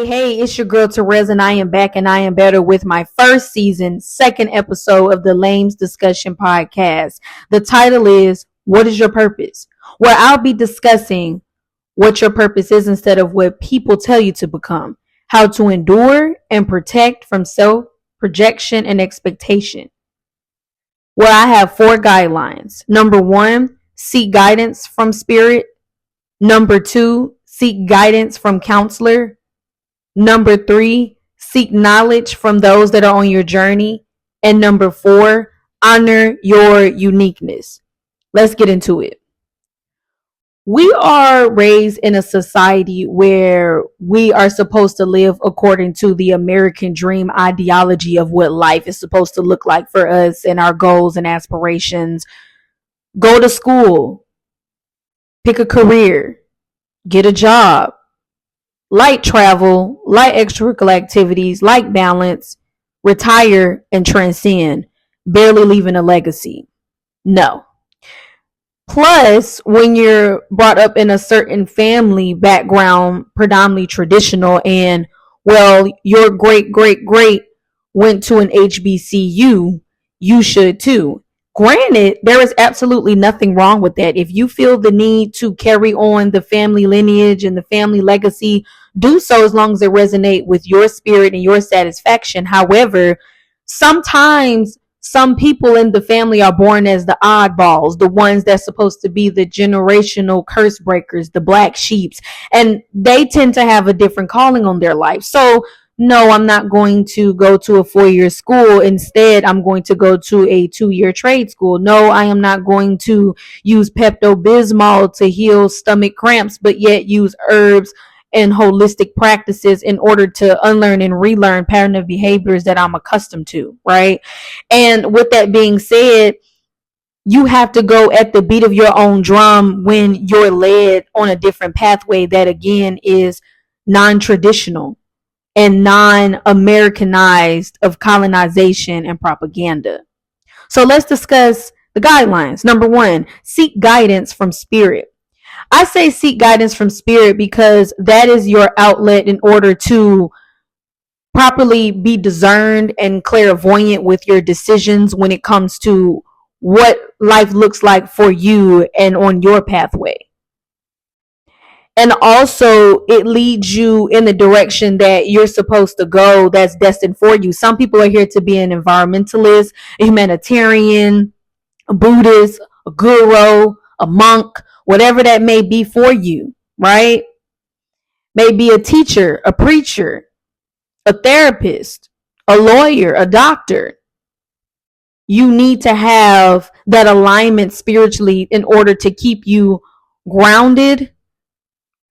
Hey, it's your girl Therese, and I am back and I am better with my first season, second episode of the Lames Discussion Podcast. The title is What is Your Purpose? Where I'll be discussing what your purpose is instead of what people tell you to become, how to endure and protect from self projection and expectation. Where I have four guidelines. Number one, seek guidance from spirit. Number two, seek guidance from counselor. Number three, seek knowledge from those that are on your journey. And number four, honor your uniqueness. Let's get into it. We are raised in a society where we are supposed to live according to the American dream ideology of what life is supposed to look like for us and our goals and aspirations. Go to school, pick a career, get a job, light travel, light extracurricular activities, light balance, retire, and transcend, barely leaving a legacy. No. Plus, when you're brought up in a certain family background, predominantly traditional, and well, your great went to an HBCU, you should too. Granted, there is absolutely nothing wrong with that. If you feel the need to carry on the family lineage and the family legacy, do so as long as it resonates with your spirit and your satisfaction. However, sometimes some people in the family are born as the oddballs, the ones that's supposed to be the generational curse breakers, the black sheeps, and they tend to have a different calling on their life. So no, I'm not going to go to a 4-year school. Instead, I'm going to go to a 2-year trade school. No, I am not going to use Pepto-Bismol to heal stomach cramps, but yet use herbs and holistic practices in order to unlearn and relearn pattern of behaviors that I'm accustomed to, right? And with that being said, you have to go at the beat of your own drum when you're led on a different pathway that again is non-traditional and non-Americanized of colonization and propaganda. So let's discuss the guidelines. Number one, seek guidance from spirit. I say seek guidance from spirit because that is your outlet in order to properly be discerned and clairvoyant with your decisions when it comes to what life looks like for you and on your pathway. And also, it leads you in the direction that you're supposed to go that's destined for you. Some people are here to be an environmentalist, a humanitarian, a Buddhist, a guru, a monk, whatever that may be for you, right? Maybe a teacher, a preacher, a therapist, a lawyer, a doctor. You need to have that alignment spiritually in order to keep you grounded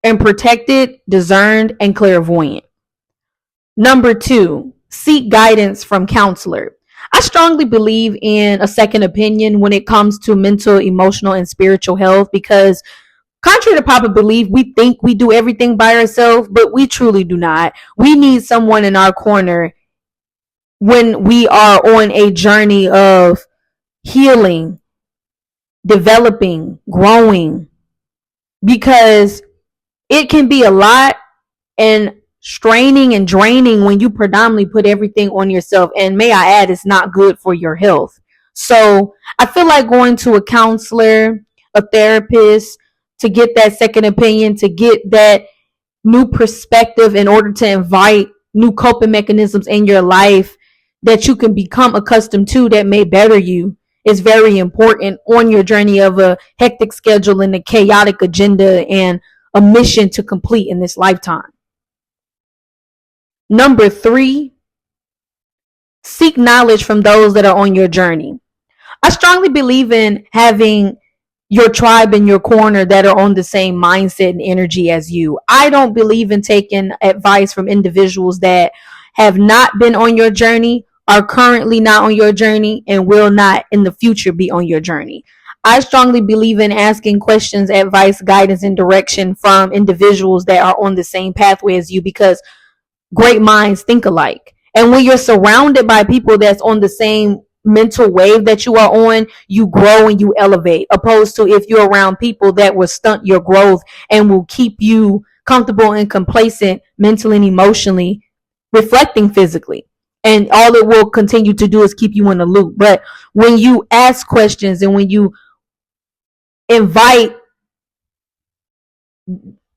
and protected, discerned, and clairvoyant. Number two, seek guidance from counselor. I strongly believe in a second opinion when it comes to mental, emotional, and spiritual health because contrary to popular belief, we think we do everything by ourselves, but we truly do not. We need someone in our corner when we are on a journey of healing, developing, growing, because it can be a lot and straining and draining when you predominantly put everything on yourself. And may I add, it's not good for your health. So I feel like going to a counselor, a therapist, to get that second opinion, to get that new perspective in order to invite new coping mechanisms in your life that you can become accustomed to that may better you is very important on your journey of a hectic schedule and a chaotic agenda and a mission to complete in this lifetime. Number three, seek knowledge from those that are on your journey. I strongly believe in having your tribe in your corner that are on the same mindset and energy as you. I don't believe in taking advice from individuals that have not been on your journey, are currently not on your journey, and will not in the future be on your journey. I strongly believe in asking questions, advice, guidance, and direction from individuals that are on the same pathway as you because great minds think alike. And when you're surrounded by people that's on the same mental wave that you are on, you grow and you elevate, opposed to if you're around people that will stunt your growth and will keep you comfortable and complacent mentally and emotionally, reflecting physically. And all it will continue to do is keep you in the loop. But when you ask questions and when you invite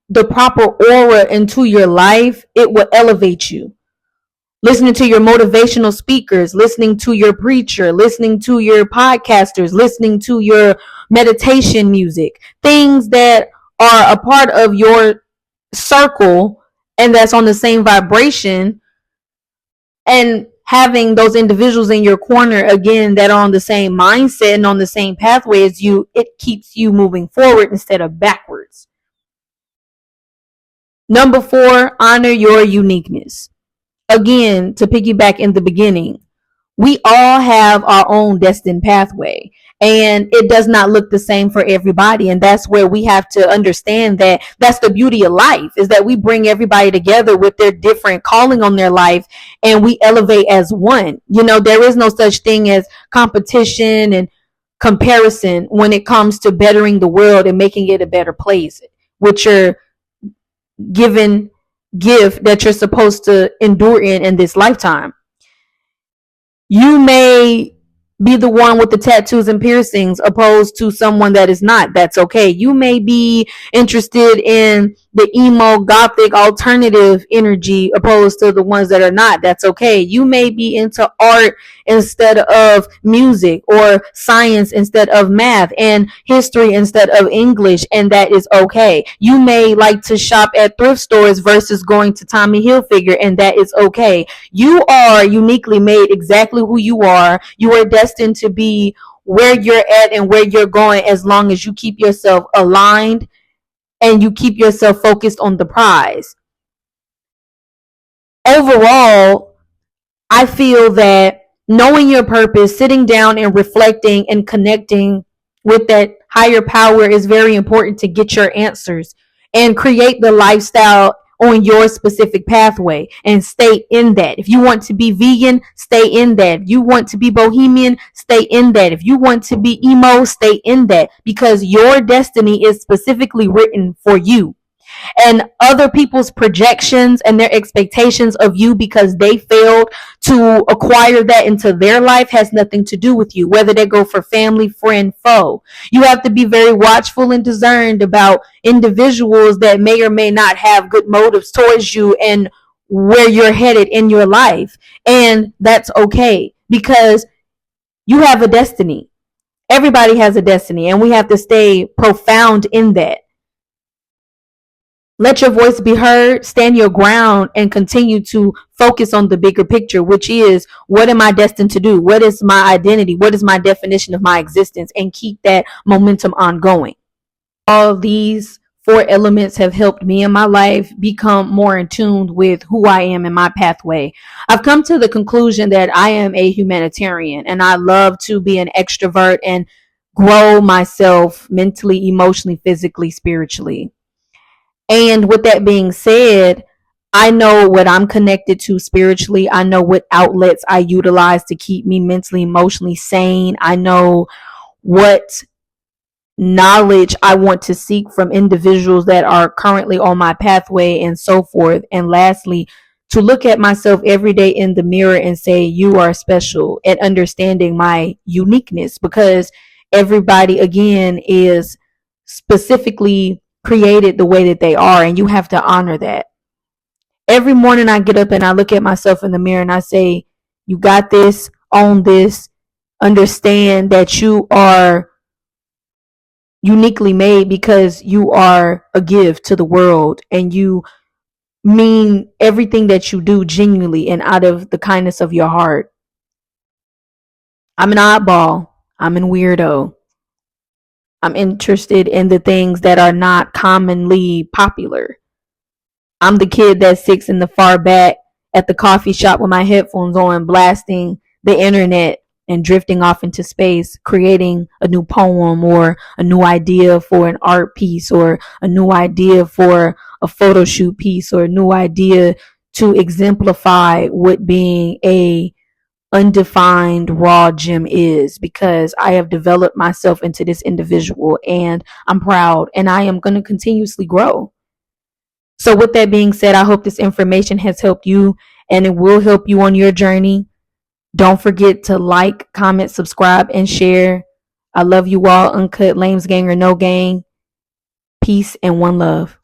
the proper aura into your life, it will elevate you. Listening to your motivational speakers, listening to your preacher, listening to your podcasters, listening to your meditation music, things that are a part of your circle and that's on the same vibration, and having those individuals in your corner again that are on the same mindset and on the same pathway as you, it keeps you moving forward instead of backwards. Number 4, honor your uniqueness. Again, to piggyback in the beginning, we all have our own destined pathway, and it does not look the same for everybody. And that's where we have to understand that that's the beauty of life, is that we bring everybody together with their different calling on their life, and we elevate as one. There is no such thing as competition and comparison when it comes to bettering the world and making it a better place, which are given gift that you're supposed to endure in this lifetime. You may be the one with the tattoos and piercings opposed to someone that is not. That's okay. You may be interested in the emo, gothic, alternative energy opposed to the ones that are not. That's okay. You may be into art instead of music, or science instead of math, and history instead of English, and that is okay. You may like to shop at thrift stores versus going to Tommy Hilfiger, and that is okay. You are uniquely made exactly who you are. You are destined to be where you're at and where you're going, as long as you keep yourself aligned and you keep yourself focused on the prize. Overall, I feel that knowing your purpose, sitting down and reflecting and connecting with that higher power is very important to get your answers and create the lifestyle on your specific pathway and stay in that. If you want to be vegan, stay in that. If you want to be bohemian, stay in that. If you want to be emo, stay in that, because your destiny is specifically written for you. And other people's projections and their expectations of you because they failed to acquire that into their life has nothing to do with you, whether they go for family, friend, foe. You have to be very watchful and discerned about individuals that may or may not have good motives towards you and where you're headed in your life. And that's okay, because you have a destiny. Everybody has a destiny, and we have to stay profound in that. Let your voice be heard, stand your ground, and continue to focus on the bigger picture, which is, what am I destined to do? What is my identity? What is my definition of my existence? And keep that momentum ongoing. All these 4 elements have helped me in my life become more in tune with who I am in my pathway. I've come to the conclusion that I am a humanitarian, and I love to be an extrovert and grow myself mentally, emotionally, physically, spiritually. And with that being said, I know what I'm connected to spiritually. I know what outlets I utilize to keep me mentally, emotionally sane. I know what knowledge I want to seek from individuals that are currently on my pathway, and so forth. And lastly, to look at myself every day in the mirror and say, you are special, and understanding my uniqueness, because everybody, again, is specifically created the way that they are, and you have to honor that. Every morning I get up and I look at myself in the mirror and I say, you got this, own this, understand that you are uniquely made because you are a gift to the world, and you mean everything that you do genuinely and out of the kindness of your heart. I'm an oddball. I'm a weirdo. I'm interested in the things that are not commonly popular. I'm the kid that sits in the far back at the coffee shop with my headphones on, blasting the internet and drifting off into space, creating a new poem or a new idea for an art piece, or a new idea for a photo shoot piece, or a new idea to exemplify what being a undefined raw gem is, because I have developed myself into this individual, and I'm proud, and I am going to continuously grow. So, with that being said, I hope this information has helped you and it will help you on your journey. Don't forget to like, comment, subscribe, and share. I love you all. Uncut, Lames Gang, or No Gang. Peace and one love.